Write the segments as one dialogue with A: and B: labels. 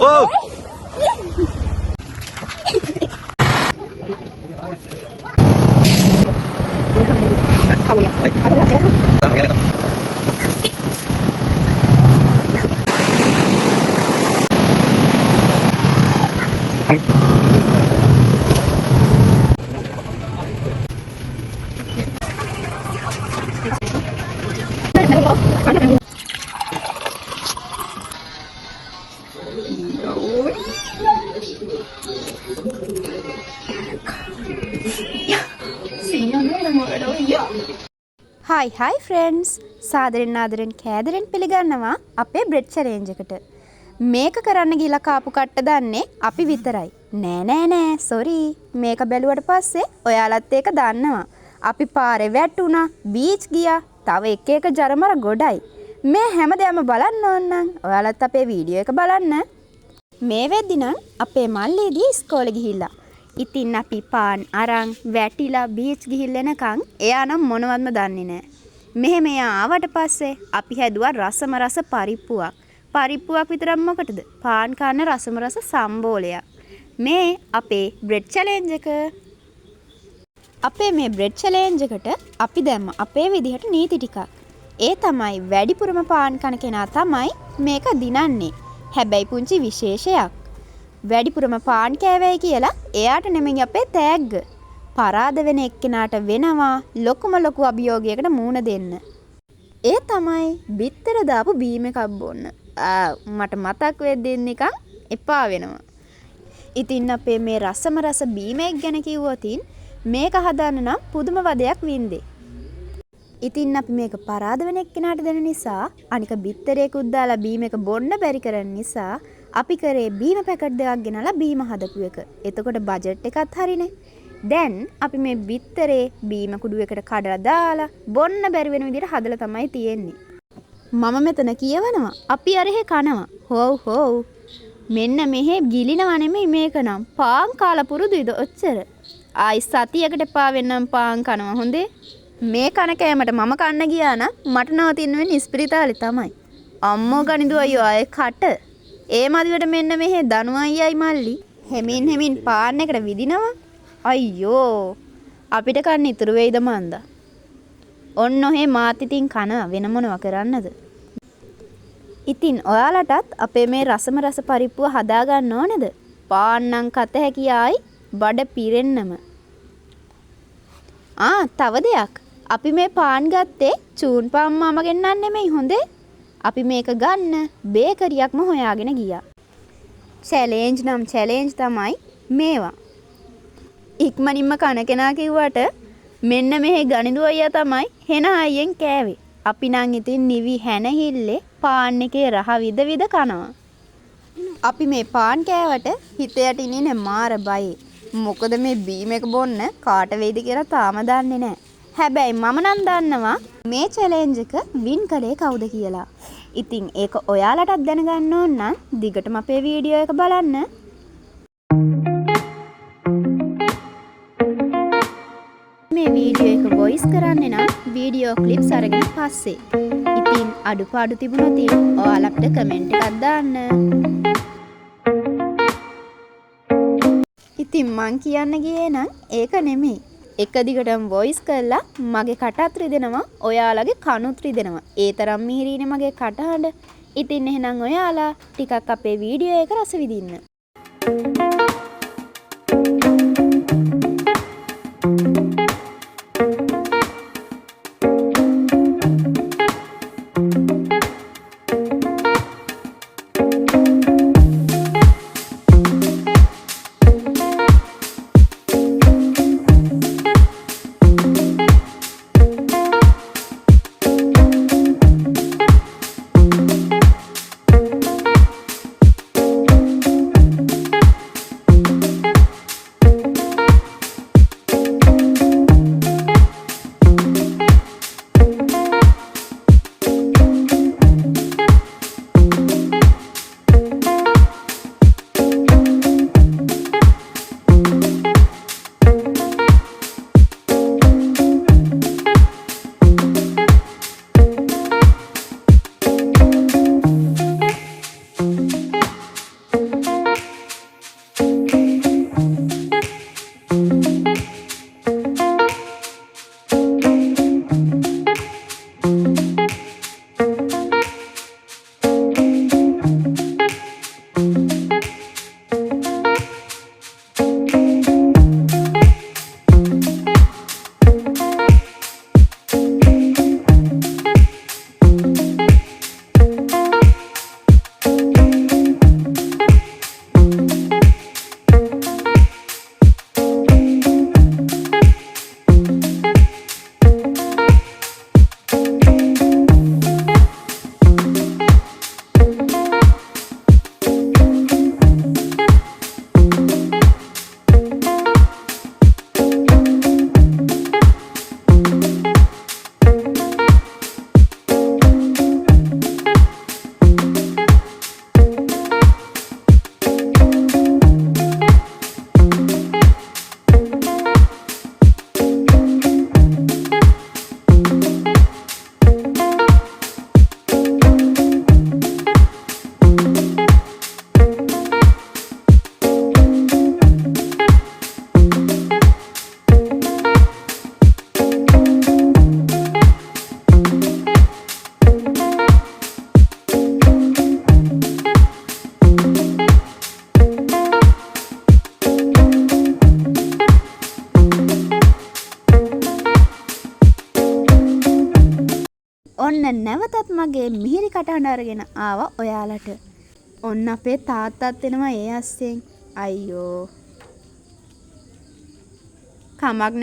A: Oh.
B: Hi friends. සාදරෙන් ආදරෙන් කෑදරෙන් පිළිගන්නවා අපේ බ්‍රෙඩ් චැලෙන්ජ් එකට. මේක කරන්න ගිහලා කාපු කට්ට දන්නේ අපි විතරයි. නෑ sorry. මේක බැලුවට පස්සේ ඔයාලත් ඒක දන්නවා. අපි පාරේ වැටුණා, බීච් ගියා, තව එක ජරමර ගොඩයි. මේ හැමදේම බලන්න ඕන නම් ඔයාලත් අපේ වීඩියෝ එක බලන්න. මේ වෙද්දි නම් අපේ මල්ලිදී ඉස්කෝලේ ගිහිල්ලා. ඉතින් අපි පාන් අරන් වැටිලා බීච් ගිහිල්ලා එනකන් එයා නම් මොනවත්ම දන්නේ නැහැ. මෙහෙම එයා ආවට පස්සේ අපි හැදුවා රසම රස පරිප්පුවක්. පරිප්පුවක් විතරක් මොකටද? පාන් කන්න රසම රස සම්බෝලයක්. මේ අපේ බ්‍රෙඩ් චැලෙන්ජ් එක. අපේ මේ බ්‍රෙඩ් චැලෙන්ජ් එකට අපි දැම්ම අපේ විදිහට නීති ටිකක්. ඒ තමයි වැඩිපුරම පාන් කන කෙනා තමයි මේක දිනන්නේ. හැබැයි පුංචි විශේෂයක්. වැඩිපුරම පාන් කෑවයි කියලා එයාට නෙමෙයි අපේ තෑග්ග. පරාද වෙන එක්කෙනාට වෙනවා ලොකුම ලොකු අභියෝගයකට මුහුණ දෙන්න. ඒ තමයි බිත්තර දාපු බීම එකක් බොන්න. මට මතක් වෙද්දී නිකන් එපා වෙනවා. ඉතින් අපේ මේ රසම රස බීම එක ගැන කිව්වොතින් මේක හදන්න නම් පුදුම වදයක් වින්දේ. ඉතින් අපි මේක පරාද වෙන එක්කෙනාට දෙන නිසා අනික බිත්තරේකුත් දාලා බීම එක බොන්න බැරි කරන නිසා අපි කරේ බීම පැකට් දෙකක් ගෙනලා බීම හදපු එක. එතකොට බජට් එකත් හරිනේ. දැන් අපි මේ බිත්තරේ බීම කුඩු එකට කඩලා දාලා බොන්න බැරි වෙන විදිහට හදලා තමයි තියෙන්නේ. මම මෙතන කියවනවා අපි අරහෙ කනවා. හොව්. මෙන්න මෙහෙ ගිලිනවා නෙමෙයි මේක නම් පාන් කාලා පුරුදුයිද ඔච්චර. ආයි සතියකට පාවෙන්නම් පාන් කනවා හොඳේ. මේ කන කෑමට මම කන්න ගියා නම් මට නවතින්න වෙන්නේ ඉස්පිරිතාලේ තමයි. අම්මෝ ගනිදු අයියෝ ආයේ කට. ඒ මදිවට මෙන්න මෙහෙ දනු අයියයි මල්ලි හැමින් පාන් එකට විදිනවා. අයියෝ අපිට කන්න ඉතුරු වෙයිද මන්ද? ඔන්න ඔහේ මාත් ඉතින් කන වෙන මොනවා කරන්නද? ඉතින් ඔයාලටත් අපේ මේ රසම රස පරිප්පුව හදා ගන්න ඕනේද? පාන් නම් කත හැකි ආයි බඩ පිරෙන්නම. තව දෙයක්. අපි මේ පාන් ගත්තේ චූන් පාන් මාම ගෙන්නන්න නෙමෙයි හොඳේ. අපි මේක ගන්න බේකරියක්ම හොයාගෙන ගියා. චැලෙන්ජ් නම් චැලෙන්ජ් තමයි මේවා. ඉක්මනින්ම කන කෙනා කිව්වට මෙන්න මෙහෙ ගනිදු අයියා තමයි හෙන අයියෙන් කෑවේ. අපි නම් ඉතින් නිවි හැනහිල්ලේ පාන් එකේ රහ විද කනවා. අපි මේ පාන් කෑවට හිත යටින් ඉන්නේ මාර බයේ. මොකද මේ බීම එක බොන්න කාට වෙයිද කියලා තාම දන්නේ නැහැ. හැබැයි මම නම් දන්නවා මේ චැලෙන්ජ් එක වින් කළේ කවුද කියලා. ඉතින් ඒක ඔයාලටත් දැනගන්න ඕන නම් දිගටම අපේ වීඩියෝ එක බලන්න. මේ වීඩියෝ එක වොයිස් කරන්නේ නම් වීඩියෝ ක්ලිප්ස් අරගෙන පස්සේ. ඉතින් අඩුපාඩු තිබුණොත් ඔයාලට කමෙන්ට් එකක් දාන්න. ඉතින් මං කියන්න ගියේ නම් ඒක නෙමෙයි. එක දිගටම වොයිස් කරලා මගේ කටත් රිදෙනවා ඔයාලගේ කනුත් රිදෙනවා. ඒ තරම් මිහිරිනේ මගේ කටහඬ. ඉතින් එහෙනම් ඔයාලා ටිකක් අපේ වීඩියෝ එක රස විඳින්න. නැවතත් මගේ මිහිරි කටහඬ අරගෙන ආවා ඔයාලට. ඔන්න අපේ තාත්තත් එනවා ඒ අස්සෙන්. අයියෝ. කමක්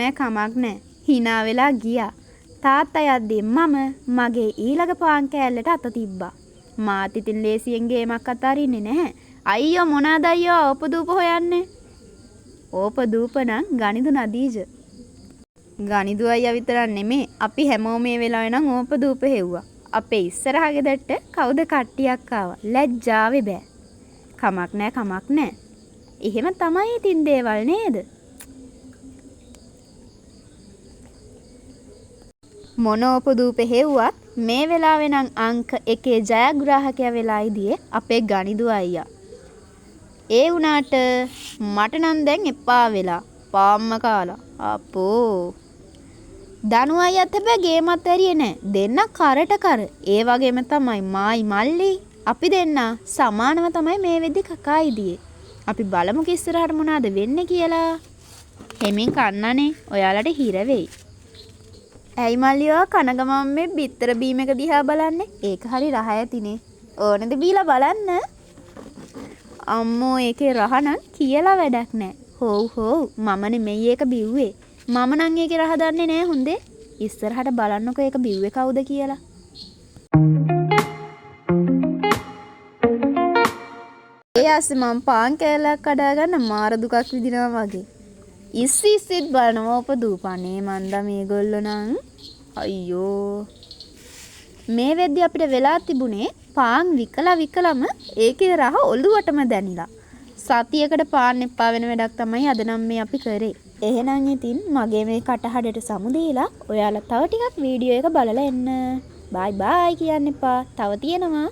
B: නෑ. hina වෙලා ගියා. තාත්තා යද්දී මම මගේ ඊළඟ පාන් කෑල්ලට අත තිබ්බා. මාත් ඉතින් ලේසියෙන් ගේමක් අතාරින්නේ නැහැ. අයියෝ මොනවාද අයියෝ ඕපදූප හොයන්නේ? ඕපදූප නම් ගනිදු නදීජ. ගනිදු අයියා විතරක් නෙමේ අපි හැමෝම මේ වෙලාවේ නම් ඕපදූප හෙව්වා. අපේ ඉස්සරහ ගෙදරට කවුද කට්ටියක් ආවා. ලැජ්ජාවේ බෑ. කමක් නෑ. එහෙම තමයි ඉතින් දේවල් නේද? මොනෝපදූප හෙව්වත් මේ වෙලාවේ නම් අංක 1 ජයග්‍රාහකයා වෙලා ඉදියේ අපේ ගනිදු අයියා. ඒ වුණාට මට නම් දැන් එපා වෙලා පාම්ම කාලා. අපෝ. දනු අයියත් හැබැයි ගේමත් ඇරියේ නෑ. දෙන්න කරට කර. ඒ වගේම තමයි මායි මල්ලි. අපි දෙන්න සමානව තමයි මේ වෙද්දි කකා ඉදියේ. අපි බලමු ඉස්සරහට මොනවද වෙන්නේ කියලා. හෙමින් කන්නනේ. ඔයාලට හිර වෙයි. ඇයි මල්ලියෝ කනගමම් මේ බිත්තර බීම එක දිහා බලන්නේ? ඒක හරි රහ ඇතිනේ. ඕනද බීලා බලන්න? අම්මෝ ඒකේ රහ නම් කියලා වැඩක් නැහැ. හොව් මම නෙමෙයි ඒක බිව්වේ. මම නම් ඒකේ රහ දන්නේ නැහැ හොඳේ. ඉස්සරහට බලන්නකෝ ඒක බිව්වේ කවුද කියලා. ඒ ඇස්සේ මම පාන් කෑල්ලක් කඩා ගන්න මාර දුකක් විඳිනවා වගේ. ඉස්සිත් බලනවා උපදූපනේ මන්දා මේගොල්ලෝ නම් අයියෝ මේ වෙද්දි අපිට වෙලා තිබුණේ පාන් විකලම ඒකේ රහ ඔළුවටම දැනිලා සතියකට පාන් එපා වෙන වැඩක් තමයි අද නම් මේ අපි කරේ. එහෙනම් ඉතින් මගේ මේ කටහඬට සමුදීලා ඔයාලා තව ටිකක් වීඩියෝ එක බලලා එන්න. බයි කියන්න එපා. තව තියෙනවා.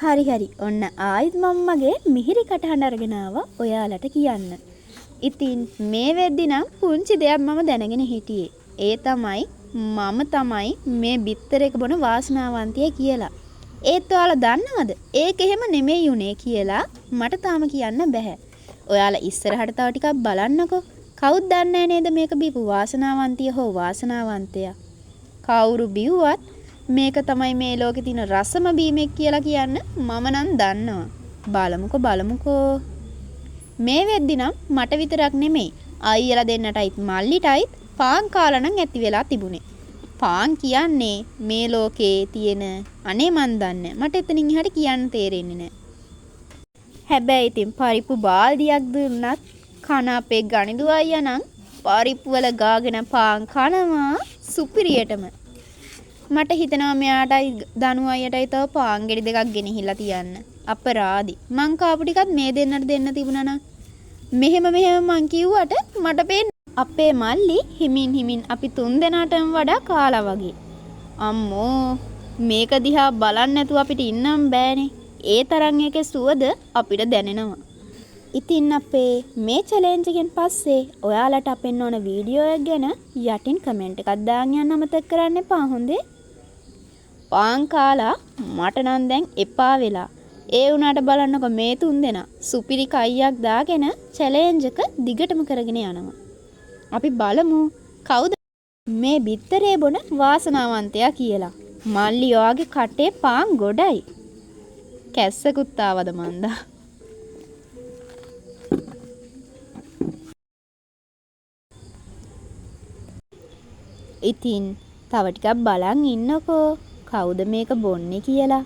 B: හරි ඔන්න ආයිත් මම්මගේ මිහිරි කටහඬ අරගෙන ආවා ඔයාලට කියන්න. ඉතින් මේ වෙද්දි නම් පුංචි දෙයක් මම දැනගෙන හිටියේ. ඒ තමයි මම තමයි මේ බිත්තර එක බොන වාසනාවන්තිය කියලා. ඒත් ඔයාලා දන්නවද? ඒක එහෙම නෙමෙයි උනේ කියලා මට තාම කියන්න බෑ. ඔයාලා ඉස්සරහට තව ටිකක් බලන්නකෝ. කවුද දන්නේ නේද මේක බීපු වාසනාවන්තිය හෝ වාසනාවන්තයා? කවුරු බිව්වත් මේක තමයි මේ ලෝකේ තියෙන රසම බීමෙක් කියලා කියන්න මම නම් දන්නවා. බලමුකෝ. මේ වෙද්දි නම් මට විතරක් නෙමෙයි අයියලා දෙන්නටයිත් මල්ලිටයිත් පාන් කාලා නම් ඇති වෙලා තිබුණේ. පාන් කියන්නේ මේ ලෝකේ තියෙන අනේ මන් දන්නේ. මට එතනින් එහාට කියන්න තේරෙන්නේ නැහැ. හැබැයි ඉතින් පරිප්පු බාල්දියක් දුන්නත් කන අපේ ගනිදු අයියා නම් පරිප්පු වල ගාගෙන පාන් කනවා සුපිරියටම. මට හිතෙනවා මෙයාටයි දනු අයියටයි තව පාන් ගෙඩි දෙකක් ගෙනහිලා තියන්න. අපරාදි. මං කාපු ටිකත් මේ දෙන්නට දෙන්න තිබුණා නම්. මෙහෙම මං කිව්වට මට පේන්නේ අපේ මල්ලි හිමින් අපි තුන් දෙනාටම වඩා කාලා වගේ. අම්මෝ මේක දිහා බලන්න නැතුව අපිට ඉන්නම් බෑනේ. ඒ තරම් එකේ සුවද අපිට දැනෙනවා. ඉතින් අපේ මේ චැලෙන්ජ් එකෙන් පස්සේ ඔයාලට අපෙන්න ඕන වීඩියෝ එක ගැන යටින් කමෙන්ට් එකක් දාන්න යන්න අමතක කරන්න එපා හොඳේ. පාන් කාලා මට නම් දැන් එපා වෙලා. ඒ වුණාට බලන්නකො මේ තුන් දෙනා සුපිරි කයියක් දාගෙන චැලෙන්ජ් එක දිගටම කරගෙන යනවා. අපි බලමු කවුද මේ බිත්තරේ බොන වාසනාවන්තයා කියලා. මල්ලි ඔයාගේ කටේ පාන් ගොඩයි. කැස්සකුත් ආවද මන්දා. ඉතින් තව ටිකක් බලන් ඉන්නකෝ කවුද මේක බොන්නේ කියලා.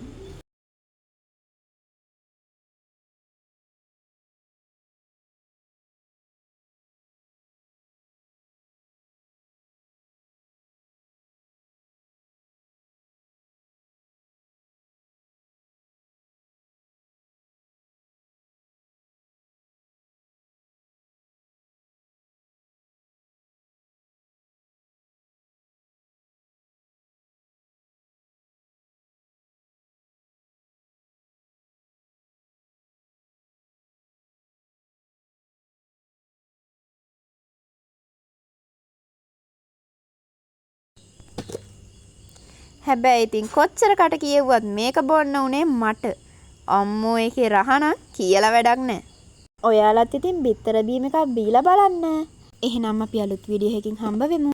B: හැබැයි ඉතින් කොච්චර කට කියෙව්වත් මේක බොන්න උනේ මට. අම්මෝ ඒකේ රහනම් කියලා වැඩක් නැහැ. ඔයාලත් ඉතින් බිත්තර බීම එකක් බීලා බලන්න. එහෙනම් අපි අලුත් වීඩියෝ එකකින් හම්බ වෙමු.